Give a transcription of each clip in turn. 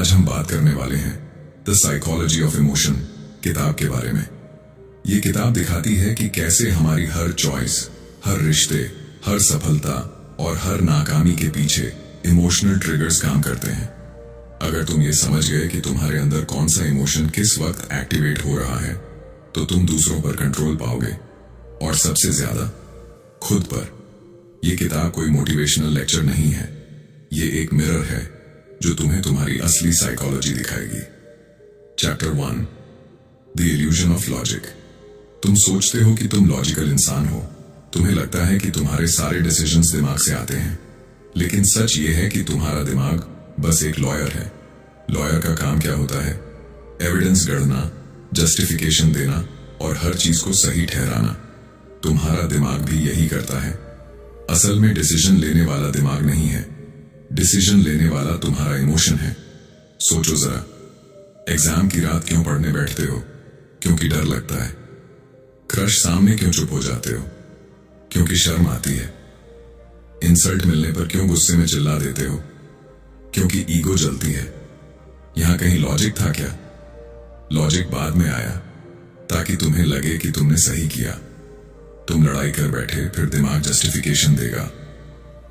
आज हम बात करने वाले हैं द साइकोलॉजी ऑफ इमोशन किताब के बारे में। ये किताब दिखाती है कि कैसे हमारी हर चॉइस, हर रिश्ते, हर सफलता और हर नाकामी के पीछे इमोशनल ट्रिगर्स काम करते हैं। अगर तुम ये समझ गए कि तुम्हारे अंदर कौन सा इमोशन किस वक्त एक्टिवेट हो रहा है, तो तुम दूसरों पर कंट्रोल पाओगे, और सबसे ज्यादा खुद पर। ये किताब कोई मोटिवेशनल लेक्चर नहीं है, ये एक मिरर है जो तुम्हें तुम्हारी असली साइकोलॉजी दिखाएगी। Chapter 1, the illusion of logic. तुम सोचते हो कि तुम लॉजिकल इंसान हो। तुम्हें लगता है कि तुम्हारे सारे डिसीजंस दिमाग से आते हैं, लेकिन सच ये है कि तुम्हारा दिमाग बस एक लॉयर है। लॉयर का काम क्या होता है? एविडेंस गढ़ना, जस्टिफिकेशन देना और हर चीज को सही ठहराना। तुम्हारा दिमाग भी यही करता है। असल में डिसीजन लेने वाला दिमाग नहीं है, डिसीजन लेने वाला तुम्हारा इमोशन है। सोचो जरा, एग्जाम की रात क्यों पढ़ने बैठते हो? क्योंकि डर लगता है। क्रश सामने क्यों चुप हो जाते हो? क्योंकि शर्म आती है। इंसल्ट मिलने पर क्यों गुस्से में चिल्ला देते हो? क्योंकि ईगो जलती है। यहां कहीं लॉजिक था क्या? लॉजिक बाद में आया, ताकि तुम्हें लगे कि तुमने सही किया। तुम लड़ाई कर बैठे, फिर दिमाग जस्टिफिकेशन देगा,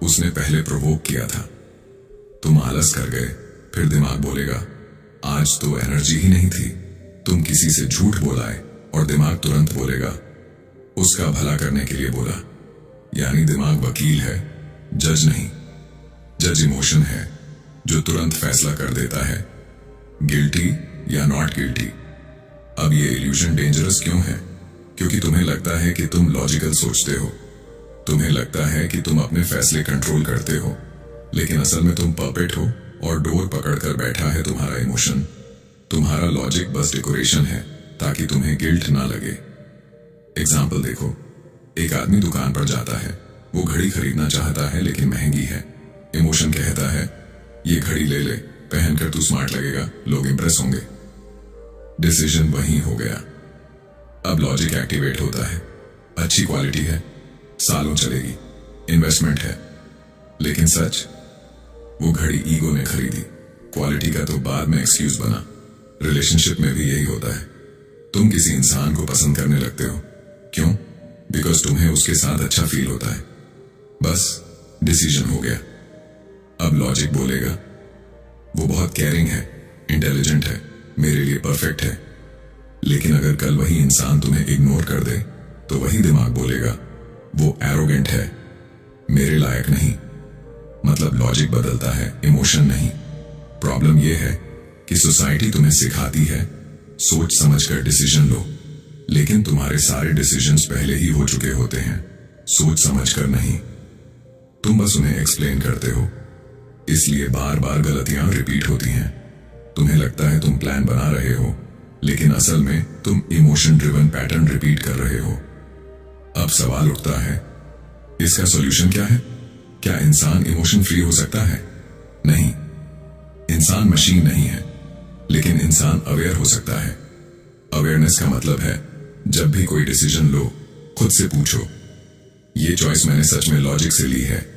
उसने पहले प्रोवोक किया था। तुम आलस कर गए, फिर दिमाग बोलेगा, आज तो एनर्जी ही नहीं थी। तुम किसी से झूठ बोलाए और दिमाग तुरंत बोलेगा, उसका भला करने के लिए बोला। यानी दिमाग वकील है, जज नहीं। जज इमोशन है जो तुरंत फैसला कर देता है, गिल्टी या नॉट गिल्टी। अब ये इल्यूजन डेंजरस क्यों है? क्योंकि तुम्हें लगता है कि तुम लॉजिकल सोचते हो, तुम्हें लगता है कि तुम अपने फैसले कंट्रोल करते हो, लेकिन असल में तुम पपेट हो और डोर पकड़कर बैठा है तुम्हारा इमोशन। तुम्हारा लॉजिक बस डेकोरेशन है ताकि तुम्हें गिल्ट ना लगे। एग्जाम्पल देखो, एक आदमी दुकान पर जाता है, वो घड़ी खरीदना चाहता है लेकिन महंगी है। इमोशन कहता है, ये घड़ी ले ले, पहनकर तू स्मार्ट लगेगा, लोग इंप्रेस होंगे। डिसीजन वही हो गया। अब लॉजिक एक्टिवेट होता है, अच्छी क्वालिटी है, सालों चलेगी, इन्वेस्टमेंट है। लेकिन सच, वो घड़ी ईगो ने खरीदी, क्वालिटी का तो बाद में एक्सक्यूज बना। रिलेशनशिप में भी यही होता है। तुम किसी इंसान को पसंद करने लगते हो, क्यों? बिकॉज तुम्हें उसके साथ अच्छा फील होता है। बस डिसीजन हो गया। अब लॉजिक बोलेगा, वो बहुत केयरिंग है, इंटेलिजेंट है, मेरे लिए परफेक्ट है। लेकिन अगर कल वही इंसान तुम्हें इग्नोर कर दे, तो वही दिमाग बोलेगा, वो एरोगेंट है, मेरे लायक नहीं। मतलब लॉजिक बदलता है, इमोशन नहीं। प्रॉब्लम यह है कि सोसाइटी तुम्हें सिखाती है, सोच समझकर डिसीजन लो, लेकिन तुम्हारे सारे डिसीजंस पहले ही हो चुके होते हैं, सोच समझकर नहीं। तुम बस उन्हें एक्सप्लेन करते हो, इसलिए बार बार गलतियां रिपीट होती हैं। तुम्हें लगता है तुम प्लान बना रहे हो, लेकिन असल में तुम इमोशन ड्रिवन पैटर्न रिपीट कर रहे हो। अब सवाल उठता है, इसका सॉल्यूशन क्या है? क्या इंसान इमोशन फ्री हो सकता है? नहीं, इंसान मशीन नहीं है, लेकिन इंसान अवेयर हो सकता है। अवेयरनेस का मतलब है, जब भी कोई डिसीजन लो, खुद से पूछो, ये चॉइस मैंने सच में लॉजिक से ली है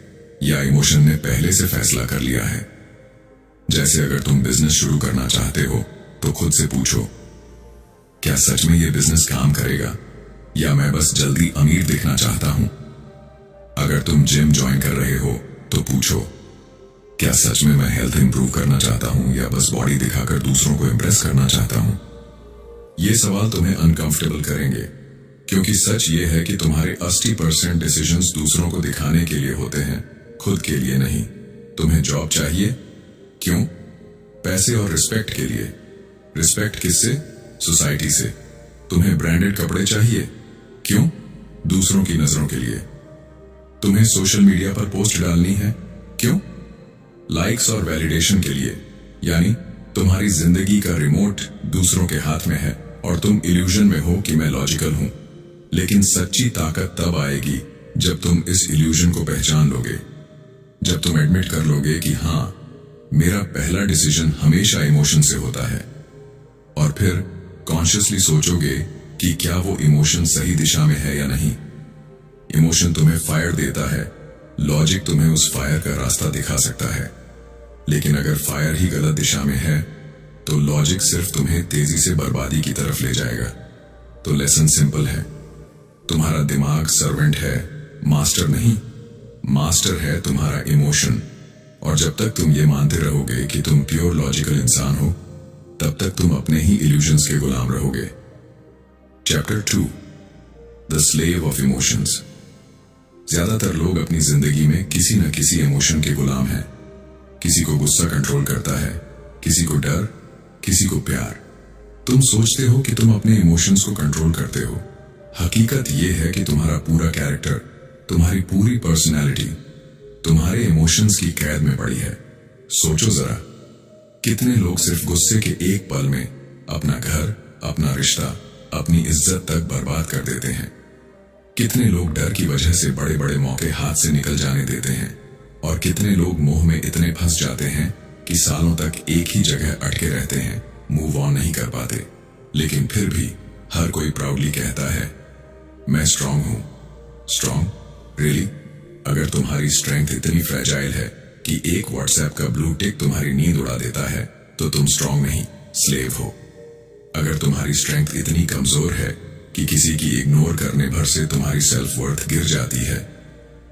या इमोशन ने पहले से फैसला कर लिया है। जैसे अगर तुम बिजनेस शुरू करना चाहते हो, तो खुद से पूछो, क्या सच में ये बिजनेस काम करेगा या मैं बस जल्दी अमीर दिखना चाहता हूं? अगर तुम जिम ज्वाइन कर रहे हो, तो पूछो, क्या सच में मैं हेल्थ इंप्रूव करना चाहता हूं या बस बॉडी दिखाकर दूसरों को इंप्रेस करना चाहता हूं? ये सवाल तुम्हें अनकंफर्टेबल करेंगे, क्योंकि सच ये है कि तुम्हारे 80% डिसीजंस दूसरों को दिखाने के लिए होते हैं, खुद के लिए नहीं। तुम्हें जॉब चाहिए, क्यों? पैसे और रिस्पेक्ट के लिए। रिस्पेक्ट किससे? सोसाइटी से। तुम्हें ब्रांडेड कपड़े चाहिए, क्यों? दूसरों की नजरों के लिए। तुम्हें सोशल मीडिया पर पोस्ट डालनी है, क्यों? लाइक्स और वैलिडेशन के लिए। यानी तुम्हारी जिंदगी का रिमोट दूसरों के हाथ में है और तुम इल्यूजन में हो कि मैं लॉजिकल हूं। लेकिन सच्ची ताकत तब आएगी जब तुम इस इल्यूजन को पहचान लोगे, जब तुम एडमिट कर लोगे कि हां, मेरा पहला डिसीजन हमेशा इमोशन से होता है, और फिर कॉन्शियसली सोचोगे कि क्या वो इमोशन सही दिशा में है या नहीं। इमोशन तुम्हें फायर देता है, लॉजिक तुम्हें उस फायर का रास्ता दिखा सकता है। लेकिन अगर फायर ही गलत दिशा में है तो लॉजिक सिर्फ तुम्हें तेजी से बर्बादी की तरफ ले जाएगा। तो लेसन सिंपल है, तुम्हारा दिमाग सर्वेंट है, मास्टर नहीं। मास्टर है तुम्हारा इमोशन। और जब तक तुम ये मानते रहोगे कि तुम प्योर लॉजिकल इंसान हो, तब तक तुम अपने ही इल्यूजन्स के गुलाम रहोगे। Chapter 2, the slave of emotions. ज्यादातर लोग अपनी जिंदगी में किसी न किसी इमोशन के गुलाम हैं। किसी को गुस्सा कंट्रोल करता है, किसी को डर, किसी को प्यार। तुम सोचते हो कि तुम अपने इमोशंस को कंट्रोल करते हो। हकीकत यह है कि तुम्हारा पूरा कैरेक्टर, तुम्हारी पूरी पर्सनैलिटी तुम्हारे इमोशंस की कैद में पड़ी है। सोचो जरा, कितने लोग सिर्फ गुस्से के एक पल में अपना घर, अपना रिश्ता, अपनी इज्जत तक बर्बाद कर देते हैं। कितने लोग डर की वजह से बड़े बड़े मौके हाथ से निकल जाने देते हैं, और कितने लोग मोह में इतने फंस जाते हैं कि सालों तक एक ही जगह अटके रहते हैं, मूव ऑन नहीं कर पाते। लेकिन फिर भी हर कोई प्राउडली कहता है, मैं स्ट्रांग हूं। स्ट्रांग? रियली? अगर तुम्हारी स्ट्रेंथ इतनी फ्रेजाइल है कि एक व्हाट्सएप का ब्लू टिक तुम्हारी नींद उड़ा देता है, तो तुम स्ट्रांग नहीं, स्लेव हो। अगर तुम्हारी स्ट्रेंथ इतनी कमजोर है कि किसी की इग्नोर करने भर से तुम्हारी सेल्फ वर्थ गिर जाती है,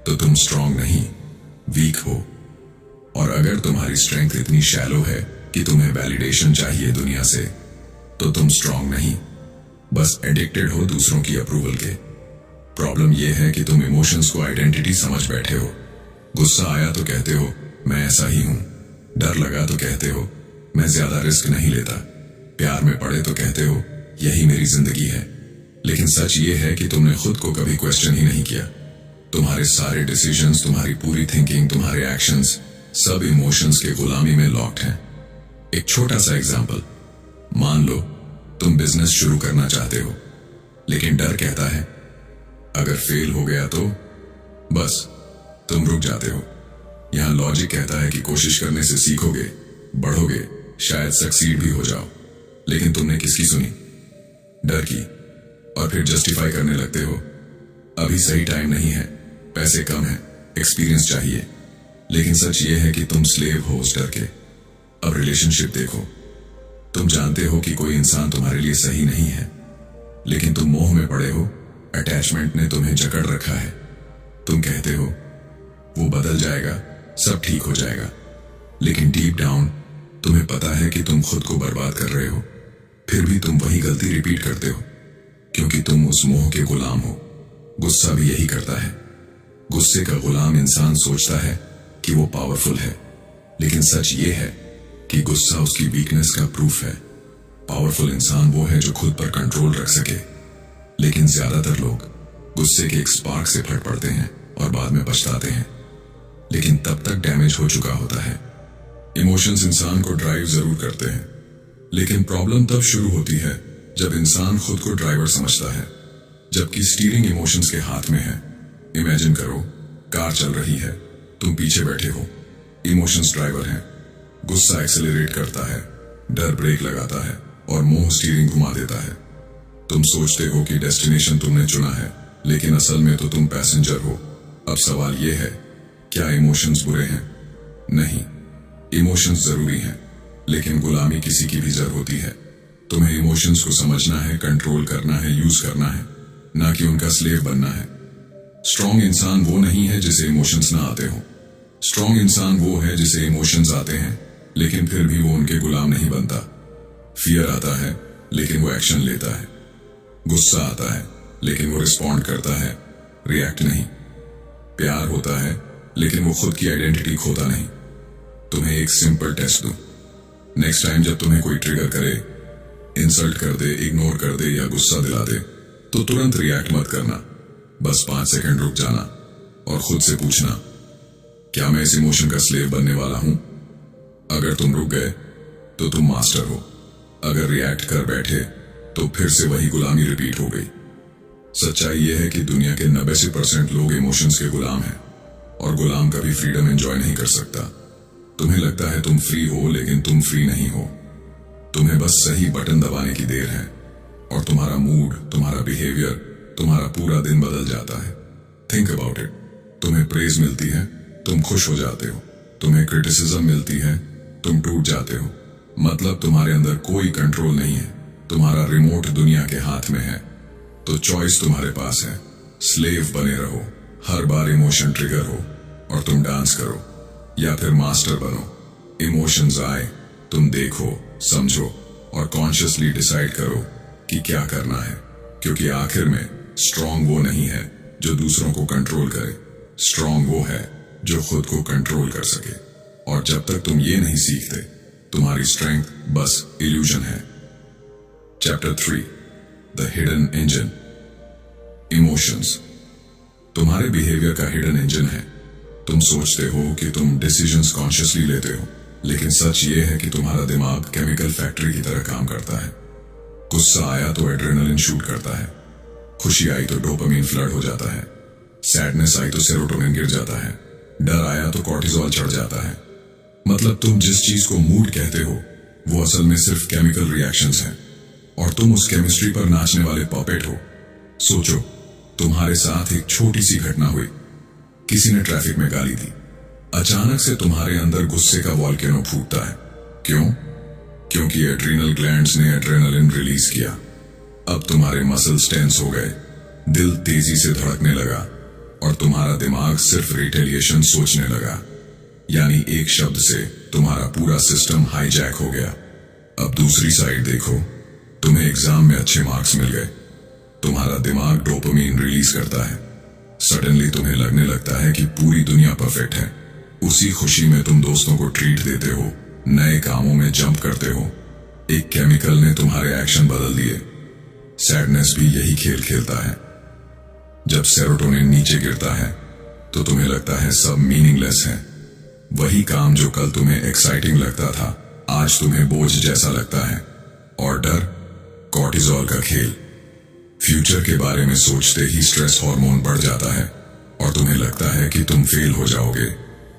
तो तुम स्ट्रांग नहीं, वीक हो। और अगर तुम्हारी स्ट्रेंथ इतनी शैलो है कि तुम्हें वैलिडेशन चाहिए दुनिया से, तो तुम स्ट्रांग नहीं, बस एडिक्टेड हो दूसरों की अप्रूवल के। प्रॉब्लम यह है कि तुम इमोशंस को आइडेंटिटी समझ बैठे हो। गुस्सा आया तो कहते हो, मैं ऐसा ही हूं। डर लगा तो कहते हो, मैं ज्यादा रिस्क नहीं लेता। प्यार में पड़े तो कहते हो, यही मेरी जिंदगी है। लेकिन सच ये है कि तुमने खुद को कभी क्वेश्चन ही नहीं किया। तुम्हारे सारे डिसीजंस, तुम्हारी पूरी थिंकिंग, तुम्हारे एक्शंस सब इमोशंस के गुलामी में लॉक्ड हैं। एक छोटा सा एग्जांपल, मान लो तुम बिजनेस शुरू करना चाहते हो, लेकिन डर कहता है अगर फेल हो गया तो बस तुम रुक जाते हो। यहां लॉजिक कहता है कि कोशिश करने से सीखोगे, बढ़ोगे, शायद सक्सीड भी हो जाओ। लेकिन तुमने किसकी सुनी? डर की। और फिर जस्टिफाई करने लगते हो, अभी सही टाइम नहीं है, पैसे कम है, एक्सपीरियंस चाहिए। लेकिन सच ये है कि तुम स्लेव हो उस डर के। अब रिलेशनशिप देखो, तुम जानते हो कि कोई इंसान तुम्हारे लिए सही नहीं है, लेकिन तुम मोह में पड़े हो। अटैचमेंट ने तुम्हें जकड़ रखा है। तुम कहते हो वो बदल जाएगा, सब ठीक हो जाएगा। लेकिन डीप डाउन तुम्हें पता है कि तुम खुद को बर्बाद कर रहे हो। फिर भी तुम वही गलती रिपीट करते हो, क्योंकि तुम उस मोह के गुलाम हो। गुस्सा भी यही करता है। गुस्से का गुलाम इंसान सोचता है कि वो पावरफुल है, लेकिन सच ये है कि गुस्सा उसकी वीकनेस का प्रूफ है। पावरफुल इंसान वो है जो खुद पर कंट्रोल रख सके। लेकिन ज्यादातर लोग गुस्से के एक स्पार्क से फट पड़ते हैं और बाद में पछताते हैं, लेकिन तब तक डैमेज हो चुका होता है। इमोशंस इंसान को ड्राइव जरूर करते हैं, लेकिन प्रॉब्लम तब शुरू होती है जब इंसान खुद को ड्राइवर समझता है, जबकि स्टीयरिंग इमोशंस के हाथ में है। इमेजिन करो, कार चल रही है, तुम पीछे बैठे हो, इमोशंस ड्राइवर हैं। गुस्सा एक्सेलरेट करता है, डर ब्रेक लगाता है और मोह स्टीयरिंग घुमा देता है। तुम सोचते हो कि डेस्टिनेशन तुमने चुना है, लेकिन असल में तो तुम पैसेंजर हो। अब सवाल यह है, क्या इमोशंस बुरे हैं? नहीं, इमोशंस जरूरी हैं, लेकिन गुलामी किसी की भी जर होती है। तुम्हें इमोशंस को समझना है, कंट्रोल करना है, यूज करना है, ना कि उनका स्लेव बनना है। स्ट्रॉन्ग इंसान वो नहीं है जिसे इमोशंस ना आते हो। स्ट्रॉन्ग इंसान वो है जिसे इमोशंस आते हैं, लेकिन फिर भी वो उनके गुलाम नहीं बनता। फियर आता है, लेकिन वो एक्शन लेता है। गुस्सा आता है, लेकिन वो रिस्पॉन्ड करता है, रिएक्ट नहीं। प्यार होता है, लेकिन वो खुद की आइडेंटिटी खोता नहीं। तुम्हें एक सिंपल टेस्ट दूं, नेक्स्ट टाइम जब तुम्हें कोई ट्रिगर करे, इंसल्ट कर दे, इग्नोर कर दे या गुस्सा दिला दे, तो तुरंत रिएक्ट मत करना। बस 5 सेकंड रुक जाना और खुद से पूछना, क्या मैं इस इमोशन का स्लेव बनने वाला हूं? अगर तुम रुक गए तो तुम मास्टर हो। अगर रिएक्ट कर बैठे तो फिर से वही गुलामी रिपीट हो गई। सच्चाई यह है कि दुनिया के 90% लोग इमोशंस के गुलाम हैं, और गुलाम कभी फ्रीडम एंजॉय नहीं कर सकता। तुम्हें लगता है तुम फ्री हो, लेकिन तुम फ्री नहीं हो। तुम्हें बस सही बटन दबाने की देर है और तुम्हारा मूड, तुम्हारा बिहेवियर, तुम्हारा पूरा दिन बदल जाता है। Think about it. तुम्हें प्रेज मिलती है, तुम खुश हो जाते हो। तुम्हें क्रिटिसिज्म मिलती है, तुम टूट जाते हो। मतलब तुम्हारे अंदर कोई कंट्रोल नहीं है, तुम्हारा रिमोट दुनिया के हाथ में है। तो चॉइस तुम्हारे पास है, स्लेव बने रहो, हर बार इमोशन ट्रिगर हो और तुम डांस करो, या फिर मास्टर बनो। इमोशंस आए, तुम देखो, समझो और कॉन्शियसली डिसाइड करो कि क्या करना है। क्योंकि आखिर में स्ट्रांग वो नहीं है जो दूसरों को कंट्रोल करे, स्ट्रांग वो है जो खुद को कंट्रोल कर सके। और जब तक तुम ये नहीं सीखते, तुम्हारी स्ट्रेंथ बस इल्यूजन है। Chapter 3, the hidden engine. Emotions तुम्हारे बिहेवियर का हिडन इंजन है। तुम सोचते हो कि तुम डिसीजंस कॉन्शियसली लेते हो, लेकिन सच ये है कि तुम्हारा दिमाग केमिकल फैक्ट्री की तरह काम करता है। गुस्सा आया तो एड्रेनलिन शूट करता है, खुशी आई तो डोपामीन फ्लड हो जाता है, सैडनेस आई तो सेरोटोनिन गिर जाता है, डर आया तो कॉर्टिसोल चढ़ जाता है। मतलब तुम जिस चीज को मूड कहते हो वो असल में सिर्फ केमिकल रिएक्शंस हैं, और तुम उस केमिस्ट्री पर नाचने वाले पपेट हो। सोचो, तुम्हारे साथ एक छोटी सी घटना हुई, किसी ने ट्रैफिक में गाली दी, अचानक से तुम्हारे अंदर गुस्से का वॉल्केनो फूटता है। क्यों? क्योंकि एड्रीनल ग्लैंड्स ने एड्रेनलिन रिलीज किया। अब तुम्हारे मसल्स टेंस हो गए, दिल तेजी से धड़कने लगा और तुम्हारा दिमाग सिर्फ रिटेलिएशन सोचने लगा। यानी एक शब्द से तुम्हारा पूरा सिस्टम हाईजैक हो गया। अब दूसरी साइड देखो, तुम्हें एग्जाम में अच्छे मार्क्स मिल गए, तुम्हारा दिमाग डोपामीन रिलीज करता है। सडनली तुम्हें लगने लगता है कि पूरी दुनिया परफेक्ट है। उसी खुशी में तुम दोस्तों को ट्रीट देते हो, नए कामों में जंप करते हो। एक केमिकल ने तुम्हारे एक्शन बदल दिए। सैडनेस भी यही खेल खेलता है। जब सेरोटोनिन नीचे गिरता है तो तुम्हें लगता है सब मीनिंगलेस है। वही काम जो कल तुम्हें एक्साइटिंग लगता था, आज तुम्हें बोझ जैसा लगता है। और डर, कॉर्टिसोल का खेल। फ्यूचर के बारे में सोचते ही स्ट्रेस हार्मोन बढ़ जाता है और तुम्हें लगता है कि तुम फेल हो जाओगे,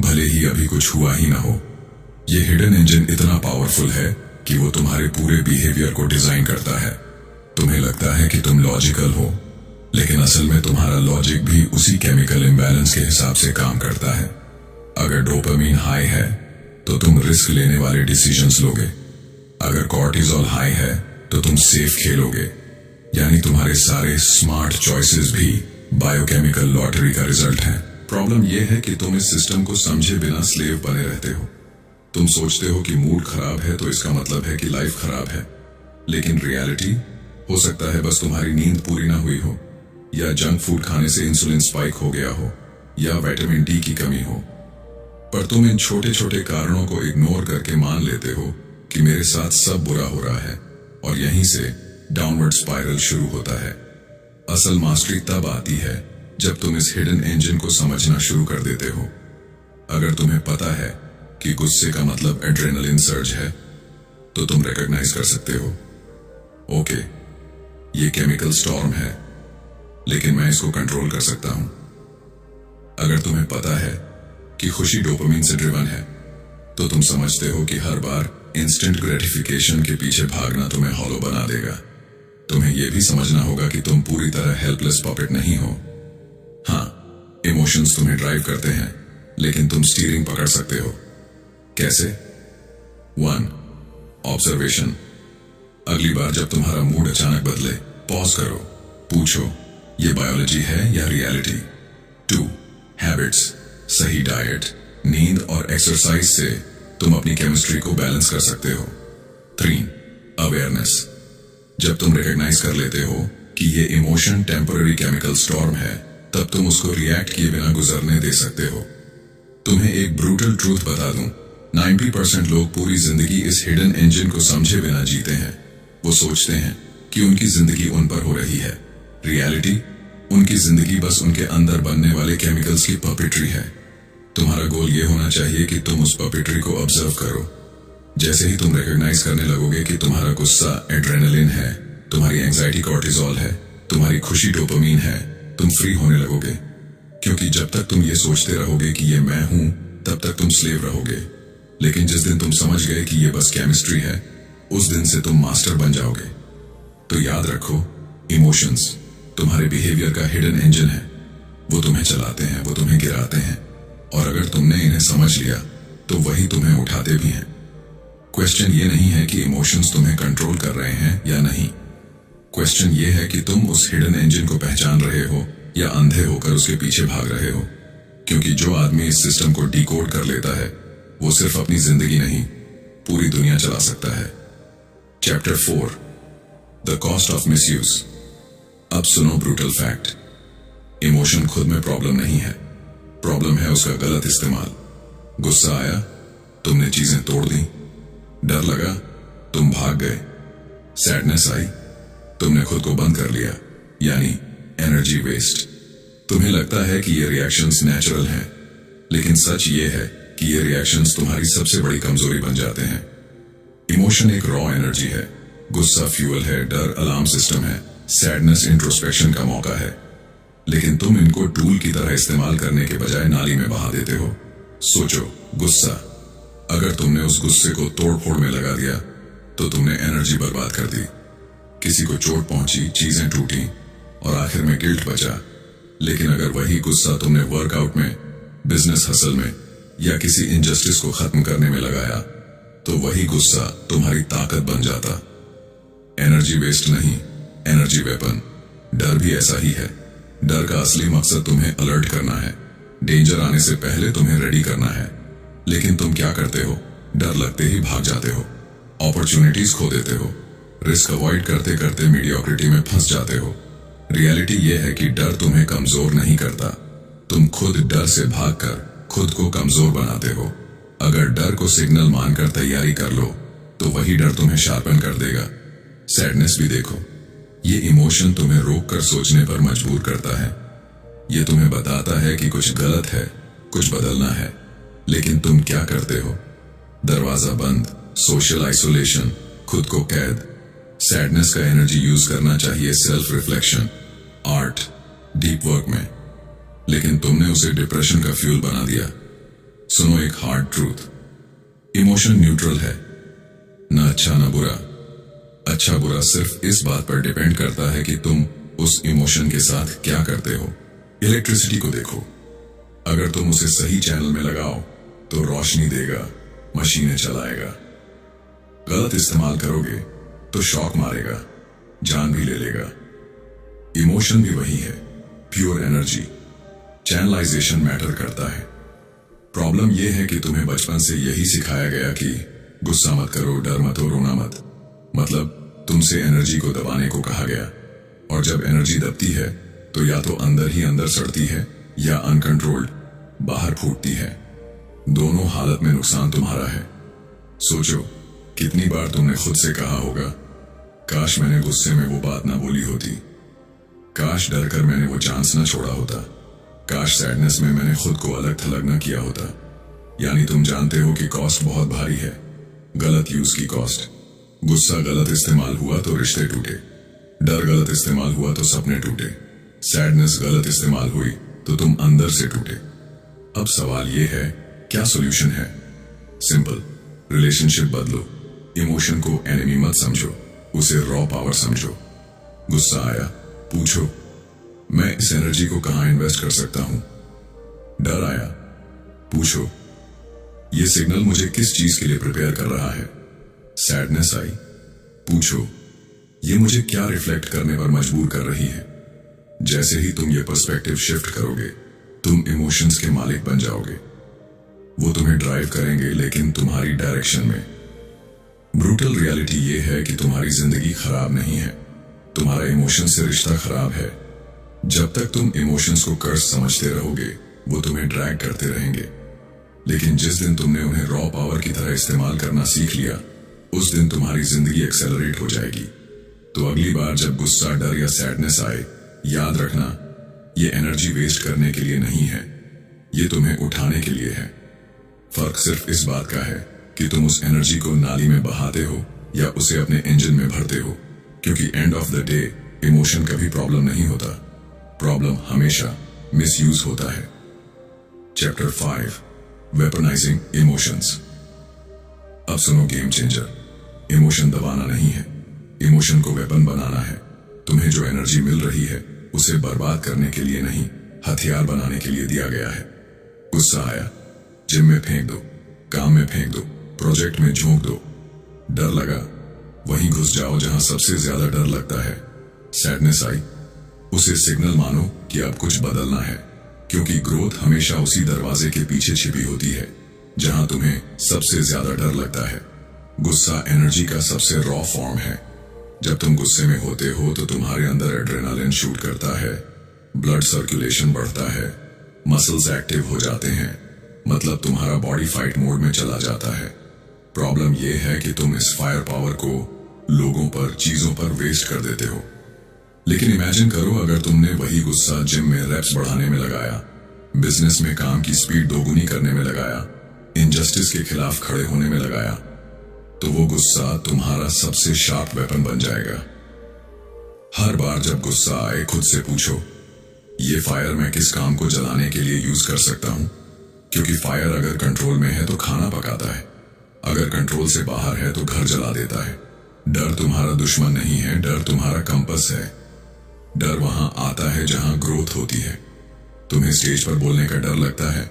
भले ही अभी कुछ हुआ ही ना हो। ये हिडन इंजन इतना पावरफुल है कि वो तुम्हारे पूरे बिहेवियर को डिजाइन करता है। तुम्हें लगता है कि तुम लॉजिकल हो, लेकिन असल में तुम्हारा लॉजिक भी उसी केमिकल इम्बैलेंस के हिसाब से काम करता है। अगर डोपामीन हाई है तो तुम रिस्क लेने वाले डिसीजंस लोगे, अगर कॉर्टिसोल हाई है तो तुम सेफ खेलोगे। यानी तुम्हारे सारे स्मार्ट चॉइसेस भी बायोकेमिकल लॉटरी का रिजल्ट है। प्रॉब्लम यह है कि तुम इस सिस्टम को समझे बिना स्लेव बने रहते हो। तुम सोचते हो कि मूड खराब है तो इसका मतलब है कि लाइफ खराब है, लेकिन रियलिटी हो सकता है बस तुम्हारी नींद पूरी ना हुई हो, या जंक फूड खाने से इंसुलिन स्पाइक हो गया हो, या विटामिन डी की कमी हो। पर तुम इन छोटे छोटे कारणों को इग्नोर करके मान लेते हो कि मेरे साथ सब बुरा हो रहा है, और यहीं से डाउनवर्ड स्पाइरल शुरू होता है। असल मास्टरी तब आती है जब तुम इस हिडन इंजन को समझना शुरू कर देते हो। अगर तुम्हें पता है कि गुस्से का मतलब एड्रेनलिन सर्ज है, तो तुम रिकॉग्नाइज कर सकते हो, ओके, ये केमिकल स्टॉर्म है, लेकिन मैं इसको कंट्रोल कर सकता हूं। अगर तुम्हें पता है कि खुशी डोपामीन से ड्रिवन है, तो तुम समझते हो कि हर बार इंस्टेंट ग्रेटिफिकेशन के पीछे भागना तुम्हें हॉलो बना देगा। तुम्हें यह भी समझना होगा कि तुम पूरी तरह हेल्पलेस पपेट नहीं हो। हाँ, इमोशंस तुम्हें ड्राइव करते हैं, लेकिन तुम स्टीयरिंग पकड़ सकते हो। कैसे? 1. ऑब्जर्वेशन। अगली बार जब तुम्हारा मूड अचानक बदले, पॉज करो, पूछो, ये बायोलॉजी है या रियलिटी? 2. हैबिट्स। सही डाइट, नींद और एक्सरसाइज से तुम अपनी केमिस्ट्री को बैलेंस कर सकते हो। 3. अवेयरनेस। जब तुम रिकॉग्नाइज कर लेते हो कि ये इमोशन टेम्पररी केमिकल स्टॉर्म है, तब तुम उसको रिएक्ट किए बिना गुजरने दे सकते हो। तुम्हें एक ब्रूटल ट्रूथ बता दूं, 90% लोग पूरी जिंदगी इस हिडन इंजन को समझे बिना जीते हैं। वो सोचते हैं कि उनकी जिंदगी उन पर हो रही है। रियलिटी, उनकी जिंदगी बस उनके अंदर बनने वाले केमिकल्स की पपेट्री है। तुम्हारा गोल ये होना चाहिए कि तुम उस पपेट्री को ऑब्जर्व करो। जैसे ही तुम रिकॉग्नाइज करने लगोगे कि तुम्हारा गुस्सा एड्रेनलिन है, तुम्हारी एंजाइटी कॉर्टिसोल है, तुम्हारी खुशी डोपामीन है, तुम फ्री होने लगोगे। क्योंकि जब तक तुम ये सोचते रहोगे कि ये मैं हूं, तब तक तुम स्लेव रहोगे। लेकिन जिस दिन तुम समझ गए कि ये बस केमिस्ट्री है, उस दिन से तुम मास्टर बन जाओगे। तो याद रखो, इमोशंस तुम्हारे बिहेवियर का हिडन इंजन है। वो तुम्हें चलाते हैं, वो तुम्हें गिराते हैं, और अगर तुमने इन्हें समझ लिया तो वही तुम्हें उठाते भी हैं। क्वेश्चन ये नहीं है कि इमोशंस तुम्हें कंट्रोल कर रहे हैं या नहीं। क्वेश्चन ये है कि तुम उस हिडन इंजन को पहचान रहे हो या अंधे होकर उसके पीछे भाग रहे हो। क्योंकि जो आदमी इस सिस्टम को डिकोड कर लेता है वो सिर्फ अपनी जिंदगी नहीं, पूरी दुनिया चला सकता है। Chapter 4, the cost of misuse. अब सुनो ब्रूटल फैक्ट। इमोशन खुद में प्रॉब्लम नहीं है, प्रॉब्लम है उसका गलत इस्तेमाल। गुस्सा आया, तुमने चीजें तोड़ दी। डर लगा, तुम भाग गए। सैडनेस आई, तुमने खुद को बंद कर लिया, यानी एनर्जी वेस्ट। तुम्हें लगता है कि ये रिएक्शंस नेचुरल हैं, लेकिन सच ये है कि ये रिएक्शंस तुम्हारी सबसे बड़ी कमजोरी बन जाते हैं। इमोशन एक रॉ एनर्जी है। गुस्सा फ्यूल है, डर अलार्म सिस्टम है, सैडनेस इंट्रोस्पेक्शन का मौका है। लेकिन तुम इनको टूल की तरह इस्तेमाल करने के बजाय नाली में बहा देते हो। सोचो, गुस्सा, अगर तुमने उस गुस्से को तोड़ फोड़ में लगा दिया तो तुमने एनर्जी बर्बाद कर दी। किसी को चोट पहुंची, चीजें टूटी और आखिर में गिल्ट बचा। लेकिन अगर वही गुस्सा तुमने वर्कआउट में, बिजनेस हसल में या किसी इनजस्टिस को खत्म करने में लगाया तो वही गुस्सा तुम्हारी ताकत बन जाता। एनर्जी वेस्ट नहीं, एनर्जी वेपन। डर भी ऐसा ही है। डर का असली मकसद तुम्हें अलर्ट करना है, डेंजर आने से पहले तुम्हें रेडी करना है। लेकिन तुम क्या करते हो? डर लगते ही भाग जाते हो, अपॉर्चुनिटीज खो देते हो, रिस्क अवॉइड करते करते मीडियोक्रिटी में फंस जाते हो। रियलिटी यह है कि डर तुम्हें कमजोर नहीं करता, तुम खुद डर से भागकर खुद को कमजोर बनाते हो। अगर डर को सिग्नल मानकर तैयारी कर लो तो वही डर तुम्हें शार्पन कर देगा। सैडनेस भी देखो, ये इमोशन तुम्हें रोक कर सोचने पर मजबूर करता है। ये तुम्हें बताता है कि कुछ गलत है, कुछ बदलना है। लेकिन तुम क्या करते हो? दरवाजा बंद, सोशल आइसोलेशन, खुद को कैद। सैडनेस का एनर्जी यूज करना चाहिए self reflection, art, deep work में। लेकिन तुमने उसे डिप्रेशन का फ्यूल बना दिया। सुनो एक हार्ड ट्रूथ, इमोशन न्यूट्रल है, न अच्छा न बुरा। अच्छा बुरा सिर्फ इस बात पर डिपेंड करता है कि तुम उस इमोशन के साथ क्या करते हो। इलेक्ट्रिसिटी को देखो, अगर तुम उसे सही चैनल में लगाओ तो रोशनी देगा, मशीनें चलाएगा। गलत इस्तेमाल करोगे तो शॉक मारेगा, जान भी ले लेगा। इमोशन भी वही है, प्योर एनर्जी। चैनलाइजेशन मैटर करता है। प्रॉब्लम यह है कि तुम्हें बचपन से यही सिखाया गया कि गुस्सा मत करो, डर मत हो, रोना मत। मतलब तुमसे एनर्जी को दबाने को कहा गया। और जब एनर्जी दबती है तो या तो अंदर ही अंदर सड़ती है या अनकंट्रोल्ड बाहर फूटती है। दोनों हालत में नुकसान तुम्हारा है। सोचो, कितनी बार तुमने खुद से कहा होगा, काश मैंने गुस्से में वो बात ना बोली होती, काश डर कर मैंने वो चांस ना छोड़ा होता, काश सैडनेस में मैंने खुद को अलग थलग ना किया होता। यानी तुम जानते हो कि कॉस्ट बहुत भारी है, गलत यूज की कॉस्ट। गुस्सा गलत इस्तेमाल हुआ तो रिश्ते टूटे, डर गलत इस्तेमाल हुआ तो सपने टूटे, सैडनेस गलत इस्तेमाल हुई तो तुम अंदर से टूटे। अब सवाल यह है, क्या सॉल्यूशन है? सिंपल, रिलेशनशिप बदलो। इमोशन को एनिमी मत समझो, उसे रॉ पावर समझो। गुस्सा आया, पूछो, मैं इस एनर्जी को कहां इन्वेस्ट कर सकता हूं? डर आया, पूछो, ये सिग्नल मुझे किस चीज के लिए प्रिपेयर कर रहा है? सैडनेस आई, पूछो, ये मुझे क्या रिफ्लेक्ट करने पर मजबूर कर रही है? जैसे ही तुम ये पर्सपेक्टिव शिफ्ट करोगे, तुम इमोशंस के मालिक बन जाओगे। वो तुम्हें ड्राइव करेंगे लेकिन तुम्हारी डायरेक्शन में। ब्रूटल रियलिटी ये है कि तुम्हारी जिंदगी खराब नहीं है, तुम्हारा इमोशन से रिश्ता खराब है। जब तक तुम इमोशंस को कर्स समझते रहोगे, वो तुम्हें ड्रैग करते रहेंगे। लेकिन जिस दिन तुमने उन्हें रॉ पावर की तरह इस्तेमाल करना सीख लिया, उस दिन तुम्हारी जिंदगी एक्सेलरेट हो जाएगी। तो अगली बार जब गुस्सा, डर या सैडनेस आए, याद रखना, ये एनर्जी वेस्ट करने के लिए नहीं है, ये तुम्हें उठाने के लिए है। फर्क सिर्फ इस बात का है कि तुम उस एनर्जी को नाली में बहाते हो या उसे अपने इंजन में भरते हो। क्योंकि end of the day emotion कभी प्रॉब्लम नहीं होता, प्रॉब्लम हमेशा मिसयूज होता है। Chapter 5, weaponising emotions. अब सुनो गेम चेंजर। इमोशन दबाना नहीं है, इमोशन को वेपन बनाना है। तुम्हें जो एनर्जी मिल रही है उसे बर्बाद करने के लिए नहीं, हथियार बनाने के लिए दिया गया है। गुस्सा आया, जिम में फेंक दो, काम में फेंक दो, प्रोजेक्ट में झोंक दो। डर लगा, वहीं घुस जाओ जहां सबसे ज्यादा डर लगता है। सैडनेस आई, उसे सिग्नल मानो कि अब कुछ बदलना है, क्योंकि ग्रोथ हमेशा उसी दरवाजे के पीछे छिपी होती है जहां तुम्हें सबसे ज्यादा डर लगता है। गुस्सा एनर्जी का सबसे रॉ फॉर्म है। जब तुम गुस्से में होते हो तो तुम्हारे अंदर एड्रेनालिन शूट करता है, ब्लड सर्कुलेशन बढ़ता है, मसल्स एक्टिव हो जाते हैं, मतलब तुम्हारा बॉडी फाइट मोड में चला जाता है। प्रॉब्लम यह है कि तुम इस फायर पावर को लोगों पर, चीजों पर वेस्ट कर देते हो। लेकिन इमेजिन करो अगर तुमने वही गुस्सा जिम में रेप्स बढ़ाने में लगाया, बिजनेस में काम की स्पीड दोगुनी करने में लगाया, इनजस्टिस के खिलाफ खड़े होने में लगाया, तो वो गुस्सा तुम्हारा सबसे शार्प वेपन बन जाएगा। हर बार जब गुस्सा आए खुद से पूछो, ये फायर मैं किस काम को जलाने के लिए यूज कर सकता हूं? क्योंकि फायर अगर कंट्रोल में है तो खाना पकाता है, अगर कंट्रोल से बाहर है तो घर जला देता है। डर तुम्हारा दुश्मन नहीं है, डर तुम्हारा कंपस है। डर वहां आता है जहां ग्रोथ होती है। तुम्हें स्टेज पर बोलने का डर लगता है,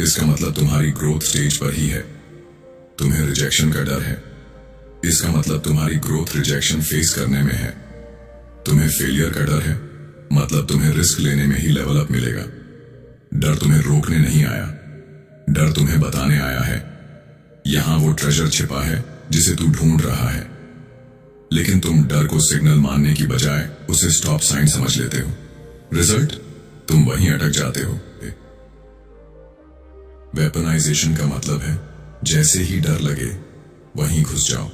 इसका मतलब तुम्हारी ग्रोथ स्टेज पर ही है। तुम्हें रिजेक्शन का डर है, इसका मतलब तुम्हारी ग्रोथ रिजेक्शन फेस करने में है। तुम्हें फेलियर का डर है, मतलब तुम्हें रिस्क लेने में ही लेवल अप मिलेगा। डर तुम्हें रोकने नहीं आया, डर तुम्हें बताने आया है यहां वो ट्रेजर छिपा है जिसे तू ढूंढ रहा है। लेकिन तुम डर को सिग्नल मानने की बजाय उसे स्टॉप साइन समझ लेते हो। रिजल्ट, तुम वहीं अटक जाते हो। वेपनाइजेशन का मतलब है जैसे ही डर लगे वहीं घुस जाओ,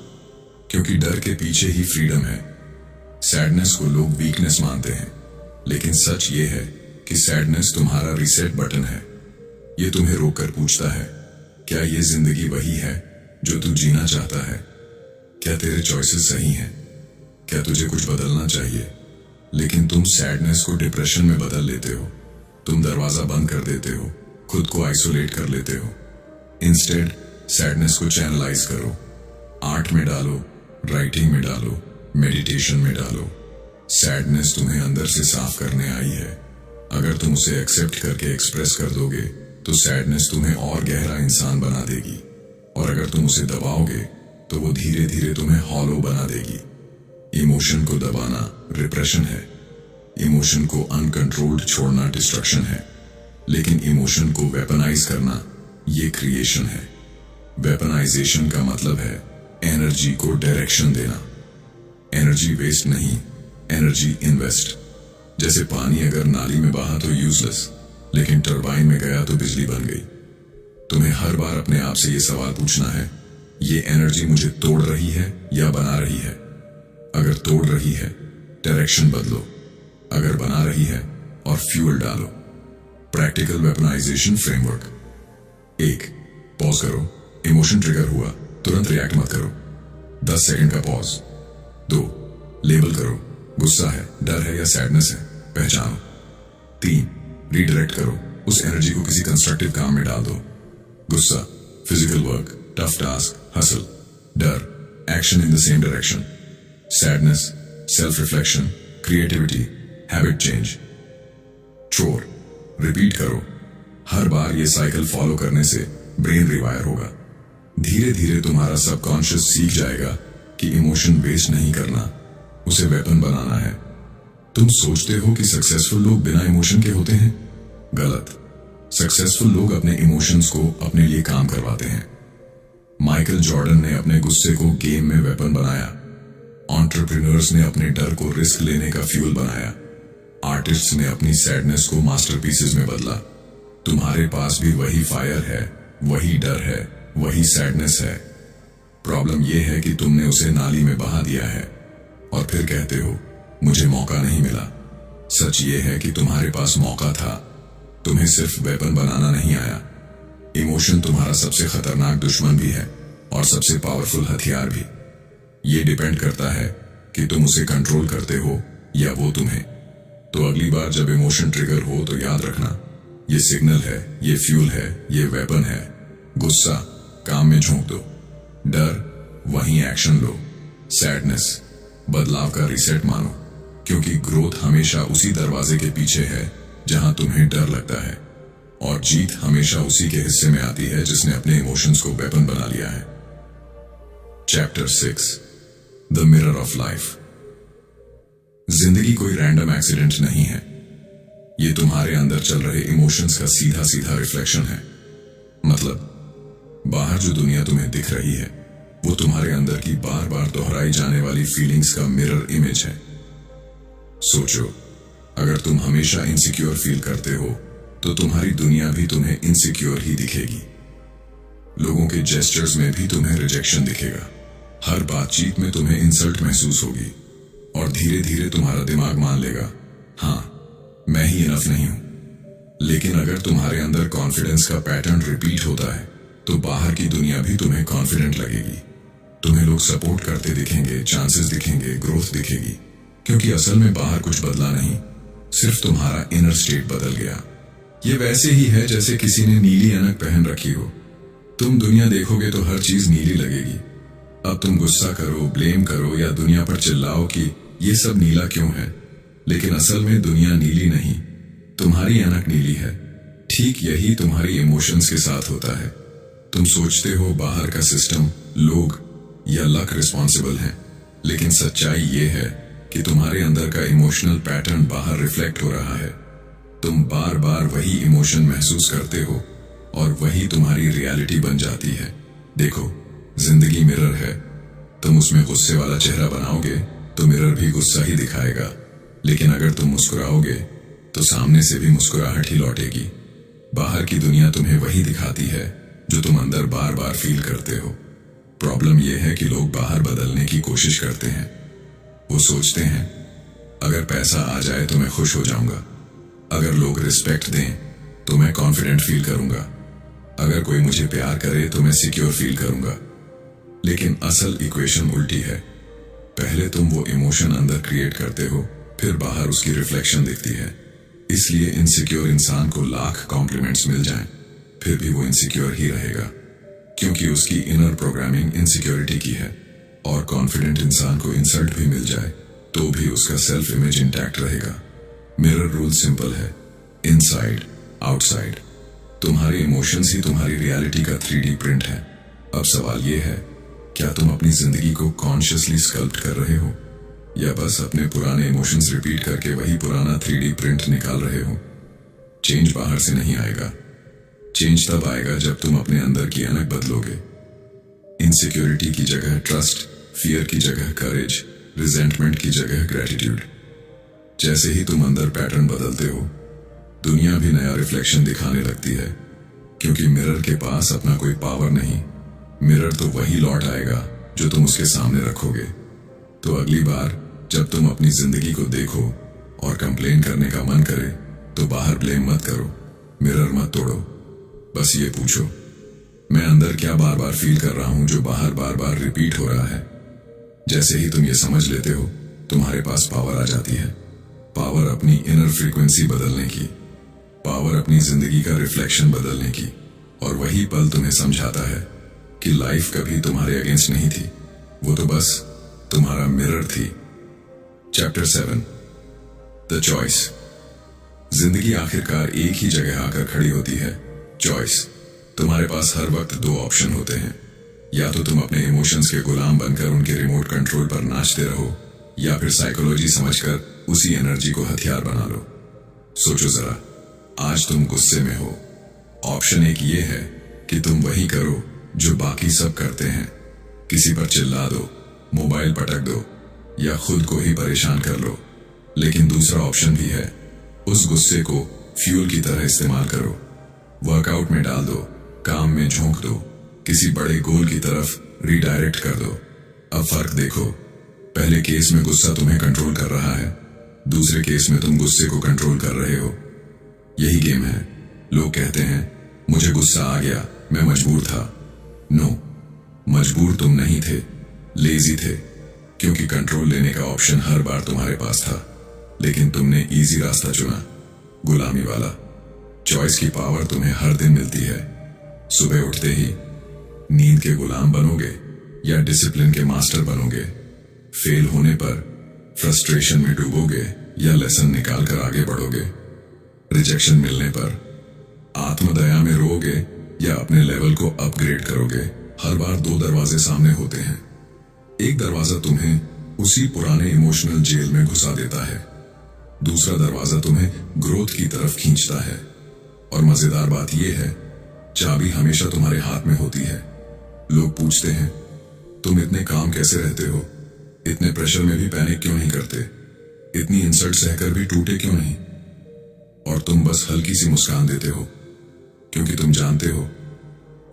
क्योंकि डर के पीछे ही फ्रीडम है। सैडनेस को लोग वीकनेस मानते हैं, लेकिन सच ये है कि सैडनेस तुम्हारा रीसेट बटन है। ये तुम्हें रोककर पूछता है, क्या ये जिंदगी वही है जो तू जीना चाहता है? क्या तेरे चॉइसेस सही हैं? क्या तुझे कुछ बदलना चाहिए? लेकिन तुम सैडनेस को डिप्रेशन में बदल लेते हो। तुम दरवाजा बंद कर देते हो, खुद को आइसोलेट कर लेते हो। इंस्टेड सैडनेस को चैनलाइज करो, आर्ट में डालो, राइटिंग में डालो, मेडिटेशन में डालो। सैडनेस तुम्हें अंदर से साफ करने आई है। अगर तुम उसे एक्सेप्ट करके एक्सप्रेस कर दोगे तो सैडनेस तुम्हें और गहरा इंसान बना देगी, और अगर तुम उसे दबाओगे तो वो धीरे धीरे तुम्हें हॉलो बना देगी। इमोशन को दबाना रिप्रेशन है, इमोशन को अनकंट्रोल्ड छोड़ना डिस्ट्रक्शन है, लेकिन इमोशन को वेपनाइज करना ये क्रिएशन है। वेपनाइजेशन का मतलब है एनर्जी को डायरेक्शन देना। एनर्जी वेस्ट नहीं, एनर्जी इन्वेस्ट। जैसे पानी अगर नाली में बहा तो यूजलेस, लेकिन टरबाइन में गया तो बिजली बन गई। तुम्हें हर बार अपने आप से ये सवाल पूछना है, ये एनर्जी मुझे तोड़ रही है या बना रही है? अगर तोड़ रही है, डायरेक्शन बदलो। अगर बना रही है, और फ्यूल डालो। Practical weaponisation framework. 1. पॉज करो, इमोशन ट्रिगर हुआ, तुरंत रिएक्ट मत करो। 10 सेकंड का पॉज। 2. लेबल करो, गुस्सा है, डर है या सैडनेस है, पहचानो। 3. रीडायरेक्ट करो, उस एनर्जी को किसी कंस्ट्रक्टिव काम में डाल दो। गुस्सा, physical work, tough task, hustle. डर, action in the same direction. Sadness, self reflection, creativity, habit change. चोर, रिपीट करो। हर बार ये साइकिल फॉलो करने से ब्रेन रिवायर होगा। धीरे धीरे तुम्हारा सबकॉन्शियस सीख जाएगा कि इमोशन वेस्ट नहीं करना, उसे वेपन बनाना है। तुम सोचते हो कि सक्सेसफुल लोग बिना इमोशन के होते हैं? गलत। सक्सेसफुल लोग अपने इमोशंस को अपने लिए काम करवाते हैं। माइकल जॉर्डन ने अपने गुस्से को गेम में वेपन बनाया। एंटरप्रेन्योर्स ने अपने डर को रिस्क लेने का फ्यूल बनाया। आर्टिस्ट्स ने अपनी सैडनेस को मास्टरपीसेस में बदला। तुम्हारे पास भी वही फायर है, वही डर है, वही सैडनेस है। प्रॉब्लम यह है कि तुमने उसे नाली में बहा दिया है और फिर कहते हो मुझे मौका नहीं मिला। सच ये है कि तुम्हारे पास मौका था, तुम्हें सिर्फ वेपन बनाना नहीं आया। इमोशन तुम्हारा सबसे खतरनाक दुश्मन भी है और सबसे पावरफुल हथियार भी। ये डिपेंड करता है कि तुम उसे कंट्रोल करते हो या वो तुम्हें। तो अगली बार जब इमोशन ट्रिगर हो तो याद रखना, ये सिग्नल है, ये फ्यूल है, ये वेपन है। गुस्सा, काम में झोंक दो। डर, वहीं एक्शन लो। सैडनेस, बदलाव का रीसेट मानो, क्योंकि ग्रोथ हमेशा उसी दरवाजे के पीछे है जहां तुम्हें डर लगता है। और जीत हमेशा उसी के हिस्से में आती है जिसने अपने इमोशंस को वेपन बना लिया है। Chapter 6 the mirror of life. जिंदगी कोई रैंडम एक्सीडेंट नहीं है, ये तुम्हारे अंदर चल रहे इमोशंस का सीधा सीधा रिफ्लेक्शन है। मतलब बाहर जो दुनिया तुम्हें दिख रही है वो तुम्हारे अंदर की बार बार दोहराई जाने वाली फीलिंग्स का मिरर इमेज है। सोचो, अगर तुम हमेशा इनसिक्योर फील करते हो तो तुम्हारी दुनिया भी तुम्हें इनसिक्योर ही दिखेगी। लोगों के जेस्चर्स में भी तुम्हें रिजेक्शन दिखेगा, हर बातचीत में तुम्हें इंसल्ट महसूस होगी और धीरे धीरे तुम्हारा दिमाग मान लेगा, हाँ मैं ही इनफ नहीं हूं। लेकिन अगर तुम्हारे अंदर कॉन्फिडेंस का पैटर्न रिपीट होता है तो बाहर की दुनिया भी तुम्हें कॉन्फिडेंट लगेगी। तुम्हें लोग सपोर्ट करते दिखेंगे, चांसेस दिखेंगे, ग्रोथ दिखेगी, क्योंकि असल में बाहर कुछ बदला नहीं, सिर्फ तुम्हारा इनर स्टेट बदल गया। ये वैसे ही है जैसे किसी ने नीली ऐनक पहन रखी हो। तुम दुनिया देखोगे तो हर चीज नीली लगेगी। अब तुम गुस्सा करो, ब्लेम करो या दुनिया पर चिल्लाओ कि ये सब नीला क्यों है, लेकिन असल में दुनिया नीली नहीं, तुम्हारी ऐनक नीली है। ठीक यही तुम्हारी इमोशंस के साथ होता है। तुम सोचते हो बाहर का सिस्टम, लोग या लक रिस्पॉन्सिबल है, लेकिन सच्चाई ये है कि तुम्हारे अंदर का इमोशनल पैटर्न बाहर रिफ्लेक्ट हो रहा है। तुम बार बार वही इमोशन महसूस करते हो और वही तुम्हारी रियलिटी बन जाती है। देखो, जिंदगी मिरर है। तुम उसमें गुस्से वाला चेहरा बनाओगे तो मिरर भी गुस्सा ही दिखाएगा, लेकिन अगर तुम मुस्कुराओगे तो सामने से भी मुस्कुराहट ही लौटेगी। बाहर की दुनिया तुम्हें वही दिखाती है जो तुम अंदर बार बार फील करते हो। प्रॉब्लम यह है कि लोग बाहर बदलने की कोशिश करते हैं। वो सोचते हैं अगर पैसा आ जाए तो मैं खुश हो जाऊंगा, अगर लोग रिस्पेक्ट दें तो मैं कॉन्फिडेंट फील करूंगा, अगर कोई मुझे प्यार करे तो मैं सिक्योर फील करूंगा। लेकिन असल इक्वेशन उल्टी है। पहले तुम वो इमोशन अंदर क्रिएट करते हो, फिर बाहर उसकी रिफ्लेक्शन दिखती है। इसलिए इनसिक्योर इंसान को लाख कॉम्प्लीमेंट्स मिल जाएं, फिर भी वो इनसिक्योर ही रहेगा, क्योंकि उसकी इनर प्रोग्रामिंग इनसिक्योरिटी की है। और कॉन्फिडेंट इंसान को इंसल्ट भी मिल जाए तो भी उसका सेल्फ इमेज इंटैक्ट रहेगा। मिरर रूल सिंपल है, इनसाइड आउटसाइड। तुम्हारे इमोशंस ही तुम्हारी रियलिटी का 3D प्रिंट है। अब सवाल यह है, क्या तुम अपनी जिंदगी को कॉन्शियसली स्कल्प्ट कर रहे हो या बस अपने पुराने इमोशंस रिपीट करके वही पुराना 3D प्रिंट निकाल रहे हो? चेंज बाहर से नहीं आएगा, चेंज तब आएगा जब तुम अपने अंदर की ऐनक बदलोगे। इनसिक्योरिटी की जगह ट्रस्ट, फियर की जगह करेज, रिजेंटमेंट की जगह ग्रेटिट्यूड। जैसे ही तुम अंदर पैटर्न बदलते हो, दुनिया भी नया रिफ्लेक्शन दिखाने लगती है, क्योंकि मिरर के पास अपना कोई पावर नहीं। मिरर तो वही लौट आएगा जो तुम उसके सामने रखोगे। तो अगली बार जब तुम अपनी जिंदगी को देखो और कंप्लेन करने का मन करे तो बाहर ब्लेम मत करो, मिरर मत तोड़ो। बस ये पूछो, मैं अंदर क्या बार बार फील कर रहा हूं जो बाहर बार बार रिपीट हो रहा है? जैसे ही तुम ये समझ लेते हो, तुम्हारे पास पावर आ जाती है। पावर अपनी इनर फ्रीक्वेंसी बदलने की, पावर अपनी जिंदगी का रिफ्लेक्शन बदलने की। और वही पल तुम्हें समझाता है कि लाइफ कभी तुम्हारे अगेंस्ट नहीं थी, वो तो बस तुम्हारा मिरर थी। Chapter 7 the choice. जिंदगी आखिरकार एक ही जगह आकर खड़ी होती है, चॉइस। तुम्हारे पास हर वक्त 2 ऑप्शन होते हैं, या तो तुम अपने इमोशंस के गुलाम बनकर उनके रिमोट कंट्रोल पर नाचते रहो, या फिर साइकोलॉजी समझकर उसी एनर्जी को हथियार बना लो। सोचो जरा, आज तुम गुस्से में हो। ऑप्शन एक ये है कि तुम वही करो जो बाकी सब करते हैं, किसी पर चिल्ला दो, मोबाइल पटक दो या खुद को ही परेशान कर लो। लेकिन दूसरा ऑप्शन भी है, उस गुस्से को फ्यूल की तरह इस्तेमाल करो, वर्कआउट में डाल दो, काम में झोंक दो, किसी बड़े गोल की तरफ रीडायरेक्ट कर दो। अब फर्क देखो, पहले केस में गुस्सा तुम्हें कंट्रोल कर रहा है, दूसरे केस में तुम गुस्से को कंट्रोल कर रहे हो। यही गेम है। लोग कहते हैं मुझे गुस्सा आ गया, मैं मजबूर था। नो, मजबूर तुम नहीं थे, लेजी थे, क्योंकि कंट्रोल लेने का ऑप्शन हर बार तुम्हारे पास था, लेकिन तुमने इजी रास्ता चुना, गुलामी वाला। चॉइस की पावर तुम्हें हर दिन मिलती है। सुबह उठते ही नींद के गुलाम बनोगे या डिसिप्लिन के मास्टर बनोगे? फेल होने पर फ्रस्ट्रेशन में डूबोगे या लेसन निकाल कर आगे बढ़ोगे? रिजेक्शन मिलने पर आत्मदया में रोओगे या अपने लेवल को अपग्रेड करोगे। हर बार दो दरवाजे सामने होते हैं। एक दरवाजा तुम्हें उसी पुराने इमोशनल जेल में घुसा देता है, दूसरा दरवाजा तुम्हें ग्रोथ की तरफ खींचता है। और मजेदार बात यह है, चाबी हमेशा तुम्हारे हाथ में होती है। लोग पूछते हैं, तुम इतने काम कैसे रहते हो, इतने प्रेशर में भी पैनिक क्यों नहीं करते, इतनी इंसल्ट सहकर भी टूटे क्यों नहीं? और तुम बस हल्की सी मुस्कान देते हो, क्योंकि तुम जानते हो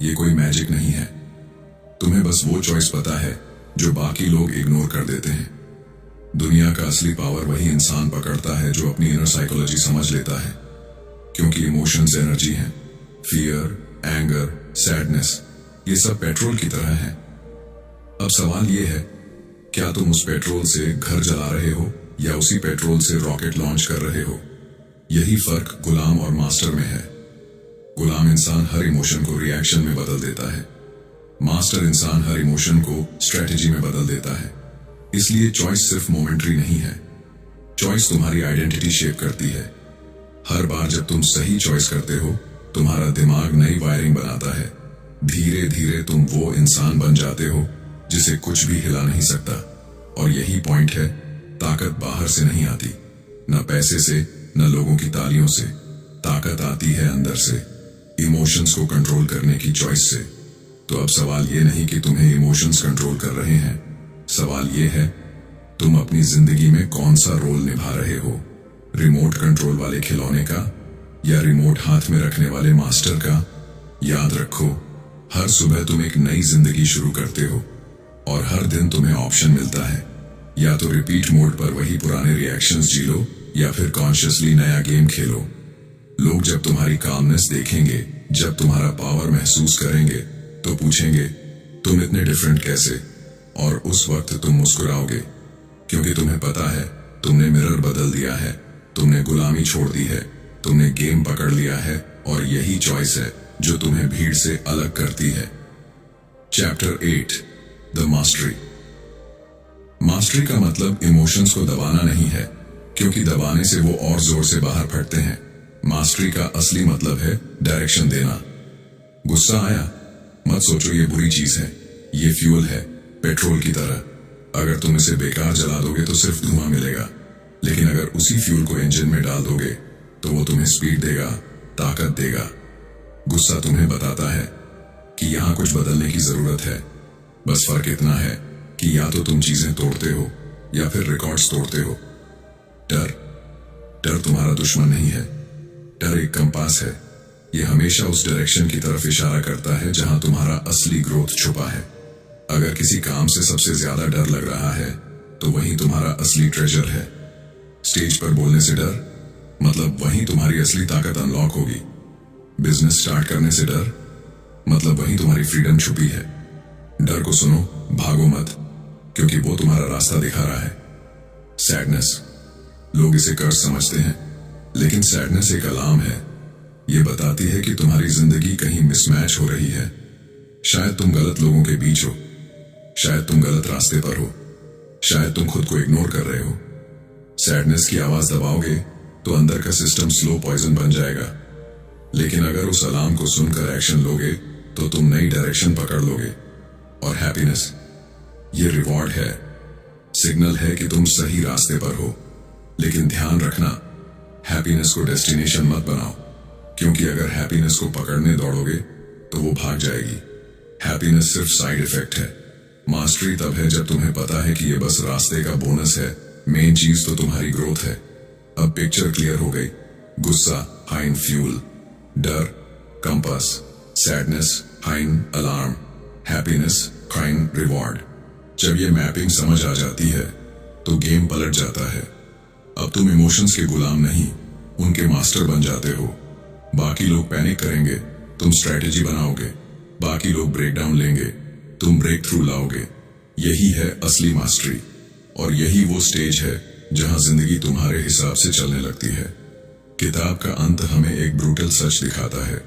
ये कोई मैजिक नहीं है। तुम्हें बस वो चॉइस पता है जो बाकी लोग इग्नोर कर देते हैं। दुनिया का असली पावर वही इंसान पकड़ता है जो अपनी इनर साइकोलॉजी समझ लेता है, क्योंकि इमोशंस एनर्जी हैं। फियर, एंगर, सैडनेस, ये सब पेट्रोल की तरह है। अब सवाल ये है, क्या तुम उस पेट्रोल से घर जला रहे हो या उसी पेट्रोल से रॉकेट लॉन्च कर रहे हो? यही फर्क गुलाम और मास्टर में है। गुलाम इंसान हर इमोशन को रिएक्शन में बदल देता है, मास्टर इंसान हर इमोशन को स्ट्रेटेजी में बदल देता है। इसलिए चॉइस सिर्फ मोमेंटरी नहीं है, चॉइस तुम्हारी आइडेंटिटी शेप करती है। हर बार जब तुम सही चॉइस करते हो, तुम्हारा दिमाग नई वायरिंग बनाता है। धीरे धीरे तुम वो इंसान बन जाते हो जिसे कुछ भी हिला नहीं सकता। और यही पॉइंट है, ताकत बाहर से नहीं आती, न पैसे से, न लोगों की तालियों से। ताकत आती है अंदर से, इमोशंस को कंट्रोल करने की चॉइस से। तो अब सवाल ये नहीं कि तुम्हें इमोशंस कंट्रोल कर रहे हैं, सवाल ये है तुम अपनी जिंदगी में कौन सा रोल निभा रहे हो, रिमोट कंट्रोल वाले खिलौने का या रिमोट हाथ में रखने वाले मास्टर का। याद रखो, हर सुबह तुम एक नई जिंदगी शुरू करते हो और हर दिन तुम्हें ऑप्शन मिलता है, या तो रिपीट मोड पर वही पुराने रिएक्शंस जी लो या फिर कॉन्शियसली नया गेम खेलो। लोग जब तुम्हारी कामनेस देखेंगे, जब तुम्हारा पावर महसूस करेंगे, तो पूछेंगे तुम इतने डिफरेंट कैसे? और उस वक्त तुम मुस्कुराओगे, क्योंकि तुम्हें पता है तुमने मिरर बदल दिया है, तुमने गुलामी छोड़ दी है, तुमने गेम पकड़ लिया है। और यही चॉइस है जो तुम्हें भीड़ से अलग करती है। Chapter 8, the mastery. मास्टरी का मतलब इमोशंस को दबाना नहीं है, क्योंकि दबाने से वो और जोर से बाहर फटते हैं। मास्टरी का असली मतलब है डायरेक्शन देना। गुस्सा आया, मत सोचो ये बुरी चीज है, ये फ्यूल है, पेट्रोल की तरह। अगर तुम इसे बेकार जला दोगे तो सिर्फ धुआं मिलेगा, लेकिन अगर उसी फ्यूल को इंजन में डाल दोगे तो वो तुम्हें स्पीड देगा, ताकत देगा। गुस्सा तुम्हें बताता है कि यहां कुछ बदलने की जरूरत है। बस फर्क इतना है कि या तो तुम चीजें तोड़ते हो या फिर रिकॉर्ड्स तोड़ते हो। डर तुम्हारा दुश्मन नहीं है, डर एक कंपास है। ये हमेशा उस डायरेक्शन की तरफ इशारा करता है जहां तुम्हारा असली ग्रोथ छुपा है। अगर किसी काम से सबसे ज्यादा डर लग रहा है तो वही तुम्हारा असली ट्रेजर है। स्टेज पर बोलने से डर, मतलब वहीं तुम्हारी असली ताकत अनलॉक होगी। बिजनेस स्टार्ट करने से डर, मतलब वहीं तुम्हारी फ्रीडम छुपी है। डर को सुनो, भागो मत, क्योंकि वो तुम्हारा रास्ता दिखा रहा है। सैडनेस, लोग इसे कर्ज समझते हैं, लेकिन सैडनेस एक अलार्म है। ये बताती है कि तुम्हारी जिंदगी कहीं मिसमैच हो रही है। शायद तुम गलत लोगों के बीच हो, शायद तुम गलत रास्ते पर हो, शायद तुम खुद को इग्नोर कर रहे हो। सैडनेस की आवाज दबाओगे तो अंदर का सिस्टम स्लो पॉइजन बन जाएगा, लेकिन अगर उस अलार्म को सुनकर एक्शन लोगे तो तुम नई डायरेक्शन पकड़ लोगे। और हैप्पीनेस, ये रिवॉर्ड है, सिग्नल है कि तुम सही रास्ते पर हो। लेकिन ध्यान रखना, हैप्पीनेस को डेस्टिनेशन मत बनाओ, क्योंकि अगर हैप्पीनेस को पकड़ने दौड़ोगे तो वो भाग जाएगी। हैप्पीनेस सिर्फ साइड इफेक्ट है। मास्टरी तब है जब तुम्हें पता है कि ये बस रास्ते का बोनस है, मेन चीज तो तुम्हारी ग्रोथ है। अब पिक्चर क्लियर हो गई। गुस्सा हाइन फ्यूल, डर कंपास, सैडनेस हाइन अलार्म, हैप्पीनेस हाइन रिवॉर्ड। जब ये मैपिंग समझ आ जाती है तो गेम पलट जाता है। अब तुम इमोशंस के गुलाम नहीं, उनके मास्टर बन जाते हो। बाकी लोग पैनिक करेंगे, तुम स्ट्रेटेजी बनाओगे। बाकी लोग ब्रेक डाउन लेंगे, तुम ब्रेक थ्रू लाओगे। यही है असली मास्टरी, और यही वो स्टेज है जहां जिंदगी तुम्हारे हिसाब से चलने लगती है। किताब का अंत हमें एक ब्रूटल सच दिखाता है,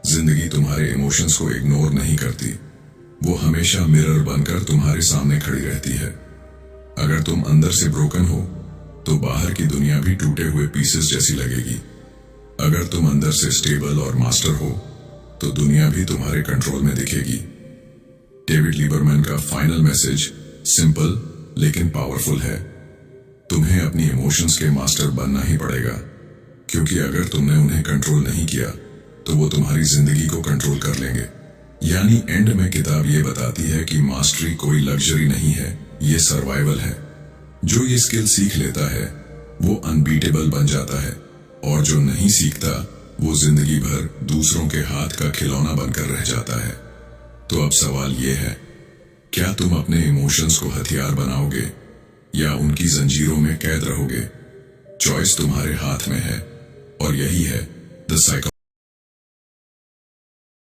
जिंदगी तुम्हारे इमोशंस को इग्नोर नहीं करती, वो हमेशा मिरर बनकर तुम्हारे सामने खड़ी रहती है। अगर तुम अंदर से ब्रोकन हो तो बाहर की दुनिया भी टूटे हुए पीसेस जैसी लगेगी। अगर तुम अंदर से स्टेबल और मास्टर हो तो दुनिया भी तुम्हारे कंट्रोल में दिखेगी। डेविड लीबरमैन का फाइनल मैसेज सिंपल लेकिन पावरफुल है। तुम्हें अपनी इमोशंस के मास्टर बनना ही पड़ेगा, क्योंकि अगर तुमने उन्हें कंट्रोल नहीं किया तो वो तुम्हारी जिंदगी को कंट्रोल कर लेंगे। यानी एंड में किताब ये बताती है कि मास्टरी कोई लग्जरी नहीं है, ये सर्वाइवल है। जो ये स्किल सीख लेता है वो अनबीटेबल बन जाता है, और जो नहीं सीखता वो जिंदगी भर दूसरों के हाथ का खिलौना बनकर रह जाता है। तो अब सवाल ये है, क्या तुम अपने इमोशंस को हथियार बनाओगे या उनकी जंजीरों में कैद रहोगे? चॉइस तुम्हारे हाथ में है, और यही है द साइकोलॉजी